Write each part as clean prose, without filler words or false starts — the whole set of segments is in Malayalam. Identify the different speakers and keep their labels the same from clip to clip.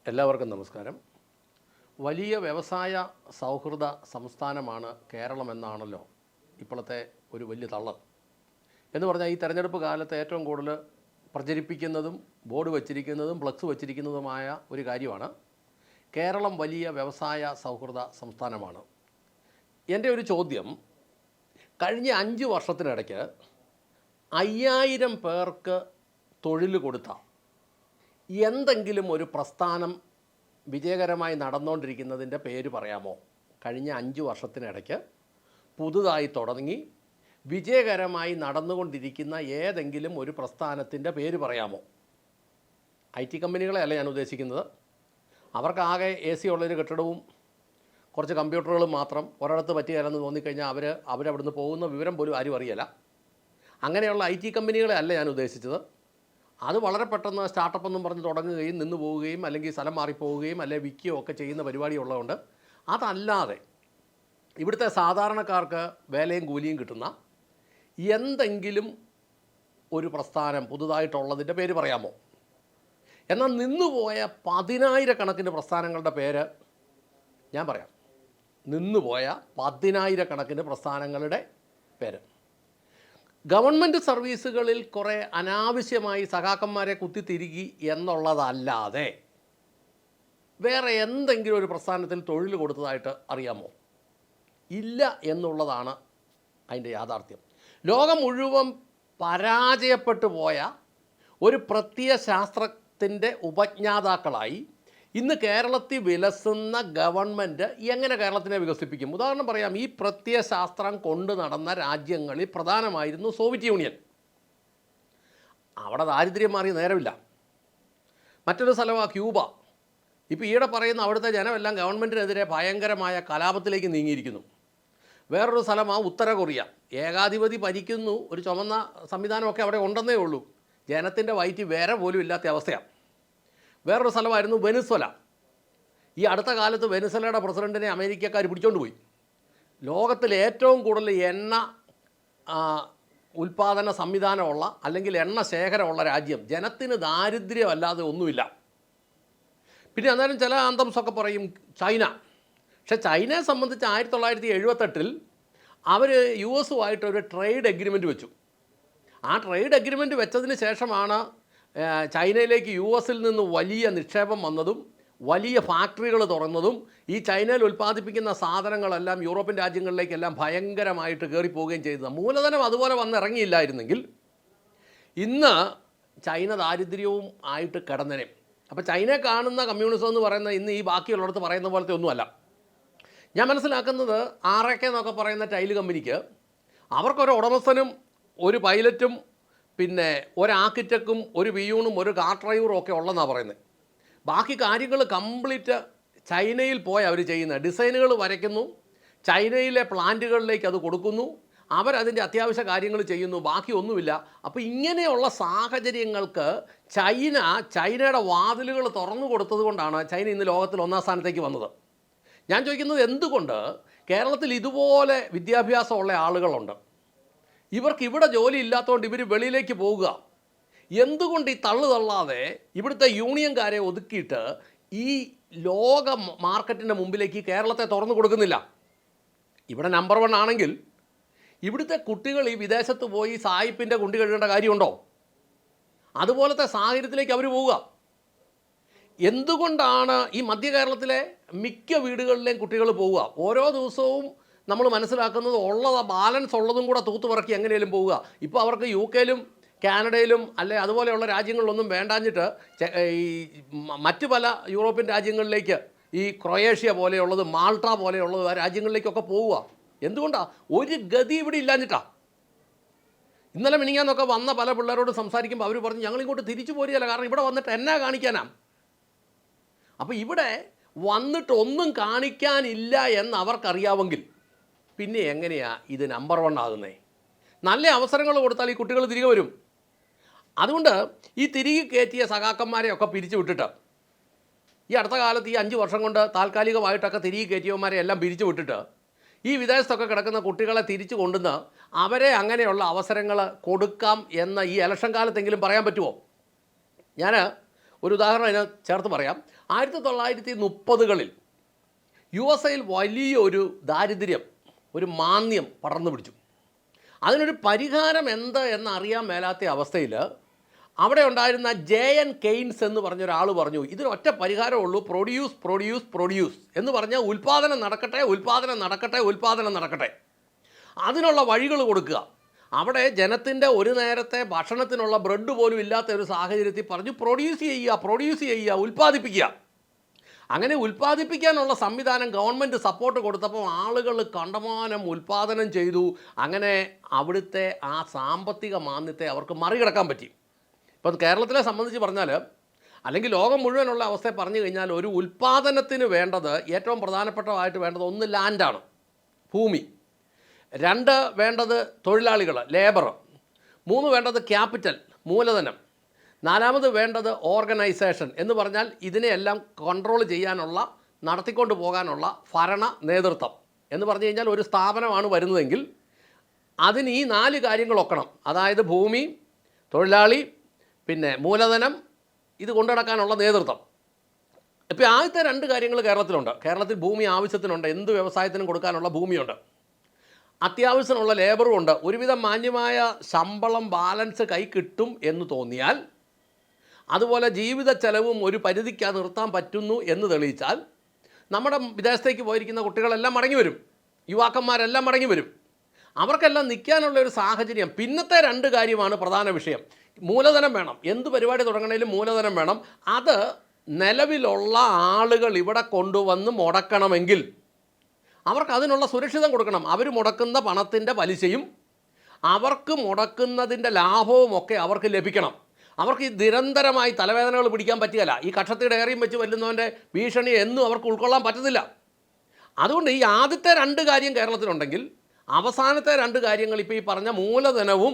Speaker 1: എല്ലാവർക്കും നമസ്കാരം. വലിയ വ്യവസായ സൗഹൃദ സംസ്ഥാനമാണ് കേരളം എന്നാണല്ലോ ഇപ്പോഴത്തെ ഒരു വലിയ തള്ളൽ. എന്ന് പറഞ്ഞാൽ ഈ തെരഞ്ഞെടുപ്പ് കാലത്ത് ഏറ്റവും കൂടുതൽ പ്രചരിപ്പിക്കുന്നതും ബോർഡ് വച്ചിരിക്കുന്നതും ഫ്ലക്സ് വച്ചിരിക്കുന്നതുമായ ഒരു കാര്യമാണ് കേരളം വലിയ വ്യവസായ സൗഹൃദ സംസ്ഥാനമാണ്. എൻ്റെ ഒരു ചോദ്യം, കഴിഞ്ഞ 5 വർഷത്തിനിടയ്ക്ക് 5000 പേർക്ക് തൊഴിൽ കൊടുത്ത എന്തെങ്കിലും ഒരു പ്രസ്ഥാനം വിജയകരമായി നടന്നുകൊണ്ടിരിക്കുന്നതിൻ്റെ പേര് പറയാമോ? കഴിഞ്ഞ 5 വർഷത്തിനിടയ്ക്ക് പുതുതായി തുടങ്ങി വിജയകരമായി നടന്നുകൊണ്ടിരിക്കുന്ന ഏതെങ്കിലും ഒരു പ്രസ്ഥാനത്തിൻ്റെ പേര് പറയാമോ? IT കമ്പനികളെ അല്ല ഞാൻ ഉദ്ദേശിക്കുന്നത്. അവർക്കാകെ AC ഉള്ളൊരു കെട്ടിടവും കുറച്ച് കമ്പ്യൂട്ടറുകളും മാത്രം ഒരിടത്ത് പറ്റുകയില്ലെന്ന് തോന്നിക്കഴിഞ്ഞാൽ അവരവിടുന്ന് പോകുന്ന വിവരം പോലും ആരും അറിയില്ല. അങ്ങനെയുള്ള IT കമ്പനികളെ അല്ല ഞാൻ ഉദ്ദേശിച്ചത്. അത് വളരെ പെട്ടെന്ന് സ്റ്റാർട്ടപ്പ് എന്നും പറഞ്ഞ് തുടങ്ങുകയും നിന്ന് പോവുകയും അല്ലെങ്കിൽ സ്ഥലം മാറിപ്പോവുകയും അല്ലെങ്കിൽ വിൽക്കുകയോ ഒക്കെ ചെയ്യുന്ന പരിപാടി ഉള്ളതുകൊണ്ട് അതല്ലാതെ ഇവിടുത്തെ സാധാരണക്കാർക്ക് വേലയും കൂലിയും കിട്ടുന്ന എന്തെങ്കിലും ഒരു പ്രസ്ഥാനം പുതുതായിട്ടുള്ളതിൻ്റെ പേര് പറയാമോ? എന്നാൽ നിന്നുപോയ 10,000 കണക്കിന് പ്രസ്ഥാനങ്ങളുടെ പേര് ഞാൻ പറയാം. നിന്നുപോയ 10,000 കണക്കിന് പ്രസ്ഥാനങ്ങളുടെ പേര്. ഗവൺമെൻറ് സർവീസുകളിൽ കുറേ അനാവശ്യമായി സഖാക്കന്മാരെ കുത്തിത്തിരുകി എന്നുള്ളതല്ലാതെ വേറെ എന്തെങ്കിലും ഒരു പ്രസ്ഥാനത്തിൽ തൊഴിൽ കൊടുത്തതായിട്ട് അറിയാമോ? ഇല്ല എന്നുള്ളതാണ് അതിൻ്റെ യാഥാർത്ഥ്യം. ലോകം മുഴുവൻ പരാജയപ്പെട്ടു പോയ ഒരു പ്രത്യയശാസ്ത്രത്തിൻ്റെ ഉപജ്ഞാതാക്കളായി ഇന്ന് കേരളത്തിൽ വിലസുന്ന ഗവൺമെൻറ് എങ്ങനെ കേരളത്തിനെ വികസിപ്പിക്കും? ഉദാഹരണം പറയാം, ഈ പ്രത്യയശാസ്ത്രം കൊണ്ട് നടന്ന രാജ്യങ്ങളിൽ പ്രധാനമായിരുന്നു സോവിയറ്റ് യൂണിയൻ. അവിടെ ദാരിദ്ര്യം മാറി നേരമില്ല. മറ്റൊരു സ്ഥലമാണ് ക്യൂബ. ഇപ്പോൾ ഈയിടെ പറയുന്ന അവിടുത്തെ ജനമെല്ലാം ഗവൺമെൻറ്റിനെതിരെ ഭയങ്കരമായ കലാപത്തിലേക്ക് നീങ്ങിയിരിക്കുന്നു. വേറൊരു സ്ഥലമാണ് ഉത്തര കൊറിയ. ഏകാധിപതി ഭരിക്കുന്നു, ഒരു ചുമന്ന സംവിധാനമൊക്കെ അവിടെ ഉണ്ടെന്നേ ഉള്ളൂ. ജനത്തിൻ്റെ വയറ്റിൽ വേറെ പോലും ഇല്ലാത്ത അവസ്ഥയാണ്. വേറൊരു സ്ഥലമായിരുന്നു വെനിസ്വല. ഈ അടുത്ത കാലത്ത് വെനിസ്വലയുടെ പ്രസിഡൻറ്റിനെ അമേരിക്കക്കാർ പിടിച്ചുകൊണ്ട് പോയി. ലോകത്തിൽ ഏറ്റവും കൂടുതൽ എണ്ണ ഉൽപ്പാദന സംവിധാനമുള്ള അല്ലെങ്കിൽ എണ്ണ ശേഖരമുള്ള രാജ്യം. ജനത്തിന് ദാരിദ്ര്യമല്ലാതെ ഒന്നുമില്ല. പിന്നെ അന്നേരം ചില ആന്തംസൊക്കെ പറയും ചൈന. പക്ഷേ ചൈനയെ സംബന്ധിച്ച് 1978 അവർ US-ഉമായിട്ടൊരു ട്രേഡ് എഗ്രിമെൻറ്റ് വെച്ചു. ആ ട്രേഡ് എഗ്രിമെൻറ്റ് വെച്ചതിന് ശേഷമാണ് ചൈനയിലേക്ക് US-ൽ നിന്ന് വലിയ നിക്ഷേപം വന്നതും വലിയ ഫാക്ടറികൾ തുറന്നതും ഈ ചൈനയിൽ ഉൽപ്പാദിപ്പിക്കുന്ന സാധനങ്ങളെല്ലാം യൂറോപ്യൻ രാജ്യങ്ങളിലേക്കെല്ലാം ഭയങ്കരമായിട്ട് കയറിപ്പോവുകയും ചെയ്തത്. മൂലധനം അതുപോലെ വന്നിറങ്ങിയില്ലായിരുന്നെങ്കിൽ ഇന്ന് ചൈന ദാരിദ്ര്യവും ആയിട്ട് കിടന്നേനെ. അപ്പോൾ ചൈനയെ കാണുന്ന കമ്മ്യൂണിസം എന്ന് പറയുന്നത് ഇന്ന് ഈ ബാക്കിയുള്ളിടത്ത് പറയുന്ന പോലത്തെ ഒന്നുമല്ല. ഞാൻ മനസ്സിലാക്കുന്നത് RK എന്നൊക്കെ പറയുന്ന ടൈല് കമ്പനിക്ക് അവർക്കൊരു ഉടമസ്ഥനും ഒരു പൈലറ്റും പിന്നെ ഒരു ആർക്കിടെക്റ്റും ഒരു പിയൂണും ഒരു കാർ ഡ്രൈവറും ഒക്കെ ഉള്ളതെന്നാണ് പറയുന്നത്. ബാക്കി കാര്യങ്ങൾ കംപ്ലീറ്റ് ചൈനയിൽ പോയി അവർ ചെയ്യുന്നത്. ഡിസൈനുകൾ വരയ്ക്കുന്നു, ചൈനയിലെ പ്ലാന്റുകളിലേക്ക് അത് കൊടുക്കുന്നു, അവരതിൻ്റെ അത്യാവശ്യ കാര്യങ്ങൾ ചെയ്യുന്നു, ബാക്കി ഒന്നുമില്ല. അപ്പോൾ ഇങ്ങനെയുള്ള സാഹചര്യങ്ങൾക്ക് ചൈനയുടെ വാതിലുകൾ തുറന്നു കൊടുത്തത് കൊണ്ടാണ് ചൈന ഇന്ന് ലോകത്തിൽ 1-ാം സ്ഥാനത്തേക്ക് വന്നത്. ഞാൻ ചോദിക്കുന്നത്, എന്തുകൊണ്ട് കേരളത്തിൽ ഇതുപോലെ വിദ്യാഭ്യാസമുള്ള ആളുകളുണ്ട്, ഇവർക്ക് ഇവിടെ ജോലി ഇല്ലാത്തതുകൊണ്ട് ഇവർ വെളിയിലേക്ക് പോവുക? എന്തുകൊണ്ട് ഈ തള്ളാതെ ഇവിടുത്തെ യൂണിയൻകാരെ ഒതുക്കിയിട്ട് ഈ ലോക മാർക്കറ്റിൻ്റെ മുമ്പിലേക്ക് കേരളത്തെ തുറന്നു കൊടുക്കുന്നില്ല? ഇവിടെ നമ്പർ 1 ആണെങ്കിൽ ഇവിടുത്തെ കുട്ടികൾ ഈ വിദേശത്ത് പോയി സായിപ്പിൻ്റെ കുണ്ടി കഴുകേണ്ട കാര്യമുണ്ടോ? അതുപോലത്തെ സാഹചര്യത്തിലേക്ക് അവർ പോവുക. എന്തുകൊണ്ടാണ് ഈ മധ്യ കേരളത്തിലെ മിക്ക വീടുകളിലെയും കുട്ടികൾ പോവുക? ഓരോ ദിവസവും നമ്മൾ മനസ്സിലാക്കുന്നത് ബാലൻസ് ഉള്ളതും കൂടെ തൂത്തുപറക്കി എങ്ങനെയും പോവുക. ഇപ്പോൾ അവർക്ക് UK-ലും കാനഡയിലും അല്ലെ അതുപോലെയുള്ള രാജ്യങ്ങളിലൊന്നും വേണ്ടാഞ്ഞിട്ട് ഈ മറ്റ് പല യൂറോപ്യൻ രാജ്യങ്ങളിലേക്ക്, ഈ ക്രൊയേഷ്യ പോലെയുള്ളത്, മാൾട്ട പോലെയുള്ളത് ആ രാജ്യങ്ങളിലേക്കൊക്കെ പോവുക. എന്തുകൊണ്ടാണ്? ഒരു ഗതി ഇവിടെ ഇല്ലാഞ്ഞിട്ടാണ്. ഇന്നലെ മിനിങ്ങാന്നൊക്കെ വന്ന പല പിള്ളേരോട് സംസാരിക്കുമ്പോൾ അവർ പറഞ്ഞു, ഞങ്ങളിങ്ങോട്ട് തിരിച്ചു പോരുകയല്ല, കാരണം ഇവിടെ വന്നിട്ട് എന്നാ കാണിക്കാനാ? അപ്പോൾ ഇവിടെ വന്നിട്ട് ഒന്നും കാണിക്കാനില്ല എന്ന് അവർക്കറിയാമെങ്കിൽ പിന്നെ എങ്ങനെയാണ് ഇത് നമ്പർ 1 ആകുന്നത്? നല്ല അവസരങ്ങൾ കൊടുത്താൽ ഈ കുട്ടികൾ തിരികെ വരും. അതുകൊണ്ട് ഈ തിരികെ കയറ്റിയ സഖാക്കന്മാരെയൊക്കെ പിരിച്ചു വിട്ടിട്ട്, ഈ അടുത്ത കാലത്ത് ഈ 5 വർഷം കൊണ്ട് താൽക്കാലികമായിട്ടൊക്കെ തിരികെ കയറ്റിയവന്മാരെ എല്ലാം പിരിച്ചു വിട്ടിട്ട് ഈ വിദേശത്തൊക്കെ കിടക്കുന്ന കുട്ടികളെ തിരിച്ചു കൊണ്ടുവന്ന് അവരെ അങ്ങനെയുള്ള അവസരങ്ങൾ കൊടുക്കാം എന്ന് ഈ ഇലക്ഷൻ കാലത്തെങ്കിലും പറയാൻ പറ്റുമോ? ഞാൻ ഒരു ഉദാഹരണം അതിന് ചേർത്ത് പറയാം. 1930-കളിൽ USA-യിൽ വലിയൊരു ദാരിദ്ര്യം, ഒരു മാന്ദ്യം പടർന്നു പിടിച്ചു. അതിനൊരു പരിഹാരം എന്ത് എന്നറിയാൻ മേലാത്ത അവസ്ഥയിൽ അവിടെ ഉണ്ടായിരുന്ന JN കെയ്ൻസ് എന്ന് പറഞ്ഞൊരാൾ പറഞ്ഞു, ഇതിനൊറ്റ പരിഹാരമുള്ളൂ, പ്രൊഡ്യൂസ് പ്രൊഡ്യൂസ് പ്രൊഡ്യൂസ് എന്ന് പറഞ്ഞാൽ ഉൽപ്പാദനം നടക്കട്ടെ, ഉൽപ്പാദനം നടക്കട്ടെ, ഉൽപ്പാദനം നടക്കട്ടെ, അതിനുള്ള വഴികൾ കൊടുക്കുക. അവിടെ ജനത്തിൻ്റെ ഒരു നേരത്തെ ഭക്ഷണത്തിനുള്ള ബ്രെഡ് പോലും ഇല്ലാത്ത ഒരു സാഹചര്യത്തിൽ പറഞ്ഞു പ്രൊഡ്യൂസ് ചെയ്യുക, ഉൽപ്പാദിപ്പിക്കുക. അങ്ങനെ ഉൽപ്പാദിപ്പിക്കാനുള്ള സംവിധാനം ഗവൺമെൻറ് സപ്പോർട്ട് കൊടുത്തപ്പോൾ ആളുകൾ കണ്ടമാനം ഉൽപ്പാദനം ചെയ്തു. അങ്ങനെ അവിടുത്തെ ആ സാമ്പത്തിക മാന്ദ്യത്തെ അവർക്ക് മറികടക്കാൻ പറ്റി. ഇപ്പം കേരളത്തിലെ സംബന്ധിച്ച് പറഞ്ഞാൽ, അല്ലെങ്കിൽ ലോകം മുഴുവനുള്ള അവസ്ഥയെ പറഞ്ഞു കഴിഞ്ഞാൽ, ഒരു ഉൽപ്പാദനത്തിന് വേണ്ടത് ഏറ്റവും പ്രധാനപ്പെട്ടതായിട്ട് വേണ്ടത് ഒന്ന് ലാൻഡാണ്, ഭൂമി. 2 വേണ്ടത് തൊഴിലാളികൾ, ലേബർ. 3 വേണ്ടത് ക്യാപിറ്റൽ, മൂലധനം. 4 വേണ്ടത് ഓർഗനൈസേഷൻ എന്ന് പറഞ്ഞാൽ ഇതിനെയെല്ലാം കൺട്രോൾ ചെയ്യാനുള്ള, നടത്തിക്കൊണ്ട് പോകാനുള്ള ഭരണ നേതൃത്വം എന്ന് പറഞ്ഞു കഴിഞ്ഞാൽ ഒരു സ്ഥാപനമാണ് വരുന്നതെങ്കിൽ അതിന് ഈ 4 കാര്യങ്ങളൊക്കണം. അതായത് ഭൂമി, തൊഴിലാളി, പിന്നെ മൂലധനം, ഇത് കൊണ്ടുനടക്കാനുള്ള നേതൃത്വം. ഇപ്പോൾ ആദ്യത്തെ 2 കാര്യങ്ങൾ കേരളത്തിലുണ്ട്. കേരളത്തിൽ ഭൂമി ആവശ്യത്തിനുണ്ട്, എന്ത് വ്യവസായത്തിനും കൊടുക്കാനുള്ള ഭൂമിയുണ്ട്, അത്യാവശ്യമുള്ള ലേബറും ഉണ്ട്. ഒരുവിധം മാന്യമായ ശമ്പളം ബാലൻസ് കൈ കിട്ടും എന്ന് തോന്നിയാൽ, അതുപോലെ ജീവിത ചെലവും ഒരു പരിധിക്ക് നിർത്താൻ പറ്റുന്നു എന്ന് തെളിയിച്ചാൽ, നമ്മുടെ വിദേശത്തേക്ക് പോയിരിക്കുന്ന കുട്ടികളെല്ലാം മടങ്ങി വരും, യുവാക്കന്മാരെല്ലാം മടങ്ങി വരും. അവർക്കെല്ലാം നിൽക്കാനുള്ള ഒരു സാഹചര്യം. പിന്നത്തെ 2 കാര്യമാണ് പ്രധാന വിഷയം. മൂലധനം വേണം, എന്ത് പരിപാടി തുടങ്ങണേലും മൂലധനം വേണം. അത് നിലവിലുള്ള ആളുകൾ ഇവിടെ കൊണ്ടുവന്ന് മുടക്കണമെങ്കിൽ അവർക്ക് അതിനുള്ള സുരക്ഷിതം കൊടുക്കണം. അവർ മുടക്കുന്ന പണത്തിൻ്റെ പലിശയും അവർക്ക് മുടക്കുന്നതിൻ്റെ ലാഭവും ഒക്കെ അവർക്ക് ലഭിക്കണം. അവർക്ക് ഈ നിരന്തരമായി തലവേദനകൾ പിടിക്കാൻ പറ്റുകയില്ല. ഈ കക്ഷത്തിയുടെ ഏറിയും വെച്ച് വെല്ലുന്നവൻ്റെ ഭീഷണി എന്നും അവർക്ക് ഉൾക്കൊള്ളാൻ പറ്റത്തില്ല. അതുകൊണ്ട് ഈ ആദ്യത്തെ 2 കാര്യം കേരളത്തിലുണ്ടെങ്കിൽ അവസാനത്തെ 2 കാര്യങ്ങൾ, ഇപ്പോൾ ഈ പറഞ്ഞ മൂലധനവും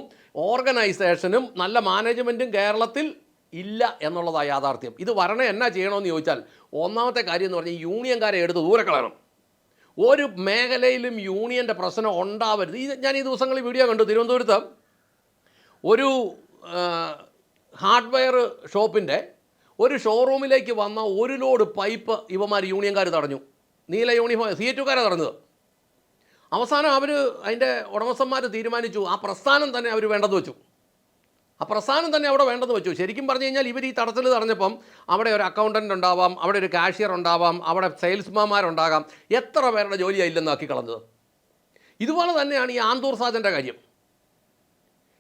Speaker 1: ഓർഗനൈസേഷനും നല്ല മാനേജ്മെൻറ്റും കേരളത്തിൽ ഇല്ല എന്നുള്ളതാണ് യാഥാർത്ഥ്യം. ഇത് വരണേ എന്നാ ചെയ്യണമെന്ന് ചോദിച്ചാൽ, ഒന്നാമത്തെ കാര്യം എന്ന് പറഞ്ഞാൽ യൂണിയൻകാരെ എടുത്ത് ദൂരെ കളയണം. ഒരു മേഖലയിലും യൂണിയൻ്റെ പ്രശ്നം ഉണ്ടാവരുത്. ഞാൻ ഈ ദിവസങ്ങളിൽ വീഡിയോ കണ്ടു. തിരുവനന്തപുരത്ത് ഒരു ഹാർഡ്വെയർ ഷോപ്പിൻ്റെ ഒരു ഷോറൂമിലേക്ക് വന്ന ഒരു ലോഡ് പൈപ്പ് ഇവന്മാർ യൂണിയൻകാർ തടഞ്ഞു. നീല യൂണിഫോം CA2-കാരെ തടഞ്ഞത്. അവസാനം അവർ, അതിൻ്റെ ഉടമസ്ഥന്മാർ തീരുമാനിച്ചു ആ പ്രസ്ഥാനം തന്നെ അവർ വേണ്ടെന്ന് വെച്ചു. ആ പ്രസ്ഥാനം തന്നെ അവിടെ വേണ്ടെന്ന് വെച്ചു. ശരിക്കും പറഞ്ഞു കഴിഞ്ഞാൽ ഇവർ ഈ തടത്തിൽ തടഞ്ഞപ്പം അവിടെ ഒരു അക്കൗണ്ടൻ്റ് ഉണ്ടാവാം, അവിടെ ഒരു കാഷ്യർ ഉണ്ടാവാം, അവിടെ സെയിൽസ്മാന്മാരുണ്ടാകാം, എത്ര പേരുടെ ജോലിയാണ് ഇല്ലെന്നാക്കി കളഞ്ഞത്. ഇതുപോലെ തന്നെയാണ് ഈ ആന്തൂർ സാജൻ്റെ കാര്യം.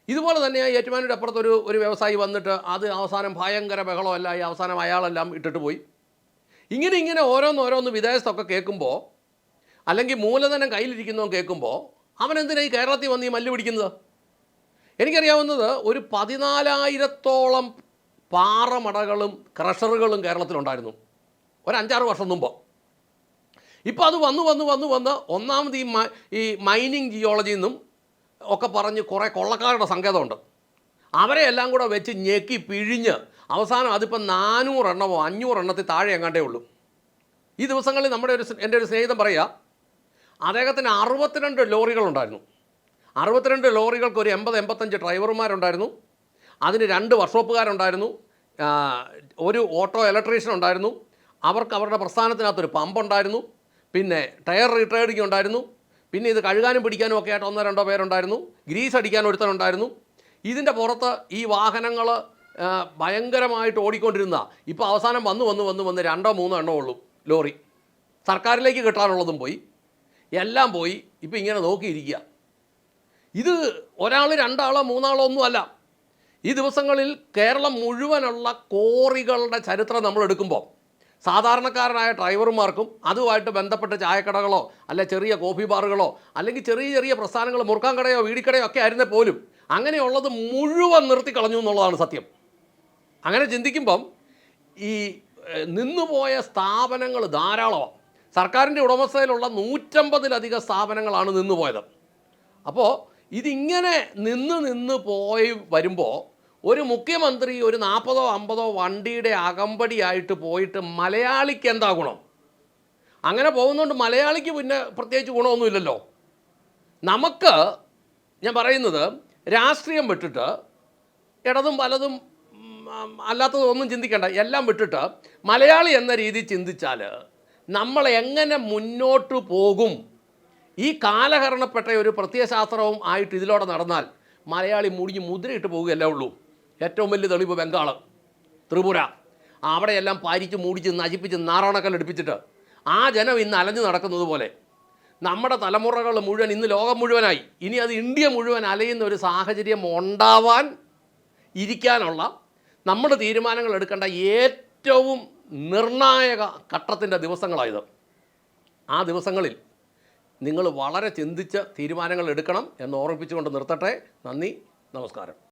Speaker 1: ഇതുപോലെ തന്നെയാണ് ഏറ്റുമാനൂരുടെ അപ്പുറത്ത് ഒരു വ്യവസായി വന്നിട്ട് അത് അവസാനം ഭയങ്കര ബഹളമല്ല, ഈ അവസാനം അയാളെല്ലാം ഇട്ടിട്ട് പോയി. ഇങ്ങനെ ഓരോന്ന് വിദേശത്തൊക്കെ കേൾക്കുമ്പോൾ, അല്ലെങ്കിൽ മൂലധനം കയ്യിലിരിക്കുന്നവൻ കേൾക്കുമ്പോൾ, അവനെന്തിനാണ് ഈ കേരളത്തിൽ വന്ന് ഈ മല്ല് പിടിക്കുന്നത്? എനിക്കറിയാവുന്നത് ഒരു 14,000-ഓളം പാറമടകളും ക്രഷറുകളും കേരളത്തിലുണ്ടായിരുന്നു ഒരു 5-6 വർഷം മുമ്പ്. ഇപ്പോൾ അത് വന്ന് ഒന്നാമത് ഈ മൈനിങ് ജിയോളജി എന്നും ഒക്കെ പറഞ്ഞ് കുറേ കൊള്ളക്കാരുടെ സങ്കേതമുണ്ട്. അവരെ എല്ലാം കൂടെ വെച്ച് ഞെക്കി പിഴിഞ്ഞ് അവസാനം അതിപ്പോൾ 400 എണ്ണമോ 500 എണ്ണത്തിൽ താഴെ എങ്ങാണ്ടേ ഉള്ളൂ. ഈ ദിവസങ്ങളിൽ എൻ്റെ ഒരു സ്നേഹിതൻ പറയുക, അദ്ദേഹത്തിന് 62 ലോറികളുണ്ടായിരുന്നു. 62 ലോറികൾക്ക് ഒരു 80-85 ഡ്രൈവർമാരുണ്ടായിരുന്നു. അതിന് 2 വർക്ക്ഷോപ്പുകാരുണ്ടായിരുന്നു, ഒരു ഓട്ടോ ഇലക്ട്രീഷ്യൻ ഉണ്ടായിരുന്നു, അവർക്ക് അവരുടെ പ്രസ്ഥാനത്തിനകത്തൊരു പമ്പുണ്ടായിരുന്നു, പിന്നെ ടയർ റീട്രേഡിങ് ഉണ്ടായിരുന്നു, പിന്നെ ഇത് കഴുകാനും പിടിക്കാനും ഒക്കെ ആയിട്ട് 1-2 പേരുണ്ടായിരുന്നു, ഗ്രീസ് അടിക്കാൻ ഒരുത്തനുണ്ടായിരുന്നു. ഇതിൻ്റെ പുറത്ത് ഈ വാഹനങ്ങൾ ഭയങ്കരമായിട്ട് ഓടിക്കൊണ്ടിരുന്ന, ഇപ്പോൾ അവസാനം വന്ന് 2-3 എണ്ണമേ ഉള്ളൂ ലോറി. സർക്കാരിലേക്ക് കിട്ടാനുള്ളതും പോയി, എല്ലാം പോയി. ഇപ്പോൾ ഇങ്ങനെ നോക്കിയിരിക്കുക. ഇത് ഒരാൾ 2 ആളോ 3 ആളോ ഒന്നുമല്ല. ഈ ദിവസങ്ങളിൽ കേരളം മുഴുവനുള്ള കോറികളുടെ ചരിത്രം നമ്മൾ എടുക്കുമ്പോൾ സാധാരണക്കാരനായ ഡ്രൈവർമാർക്കും അതുമായിട്ട് ബന്ധപ്പെട്ട ചായക്കടകളോ അല്ലെ ചെറിയ കോഫി ബാറുകളോ അല്ലെങ്കിൽ ചെറിയ പ്രസ്ഥാനങ്ങൾ, മുറുക്കാൻ കടയോ വീടിക്കടയോ ഒക്കെ ആയിരുന്നേ പോലും അങ്ങനെയുള്ളത് മുഴുവൻ നിർത്തിക്കളഞ്ഞു എന്നുള്ളതാണ് സത്യം. അങ്ങനെ ചിന്തിക്കുമ്പം ഈ നിന്നുപോയ സ്ഥാപനങ്ങൾ ധാരാളമാണ്. സർക്കാരിൻ്റെ ഉടമസ്ഥയിലുള്ള 150-ലധികം സ്ഥാപനങ്ങളാണ് നിന്നുപോയത്. അപ്പോൾ ഇതിങ്ങനെ നിന്ന് പോയി വരുമ്പോൾ ഒരു മുഖ്യമന്ത്രി ഒരു 40-50 വണ്ടിയുടെ അകമ്പടിയായിട്ട് പോയിട്ട് മലയാളിക്ക് എന്താ ഗുണം? അങ്ങനെ പോകുന്നതുകൊണ്ട് മലയാളിക്ക് പിന്നെ പ്രത്യേകിച്ച് ഗുണമൊന്നുമില്ലല്ലോ. നമുക്ക്, ഞാൻ പറയുന്നത്, രാഷ്ട്രീയം വിട്ടിട്ട് ഇടതും വലതും അല്ലാത്തതൊന്നും ചിന്തിക്കേണ്ട, എല്ലാം വിട്ടിട്ട് മലയാളി എന്ന രീതി ചിന്തിച്ചാൽ നമ്മൾ എങ്ങനെ മുന്നോട്ട് പോകും, ഈ കാലഹരണപ്പെട്ട ഒരു പ്രത്യയശാസ്ത്രവും ആയിട്ട് ഇതിലൂടെ നടന്നാൽ മലയാളി മുടിഞ്ഞ് മുദ്രയിട്ട് പോകുകയല്ലേ ഉള്ളൂ. ഏറ്റവും വലിയ തെളിവ് ബംഗാൾ, ത്രിപുര, അവിടെയെല്ലാം പാരിച്ച് മൂടിച്ച് നശിപ്പിച്ച് നാറാണക്കല്ലെടുപ്പിച്ചിട്ട് ആ ജനം ഇന്ന് അലഞ്ഞു നടക്കുന്നത് പോലെ നമ്മുടെ തലമുറകൾ മുഴുവൻ ഇന്ന് ലോകം മുഴുവനായി, ഇനി അത് ഇന്ത്യ മുഴുവൻ അലയുന്ന ഒരു സാഹചര്യം ഉണ്ടാവാൻ ഇരിക്കാനുള്ള നമ്മുടെ തീരുമാനങ്ങൾ എടുക്കേണ്ട ഏറ്റവും നിർണായക ഘട്ടത്തിൻ്റെ ദിവസങ്ങളായത്. ആ ദിവസങ്ങളിൽ നിങ്ങൾ വളരെ ചിന്തിച്ച് തീരുമാനങ്ങൾ എടുക്കണം എന്ന് ഓർമ്മിപ്പിച്ചുകൊണ്ട് നിർത്തട്ടെ. നന്ദി, നമസ്കാരം.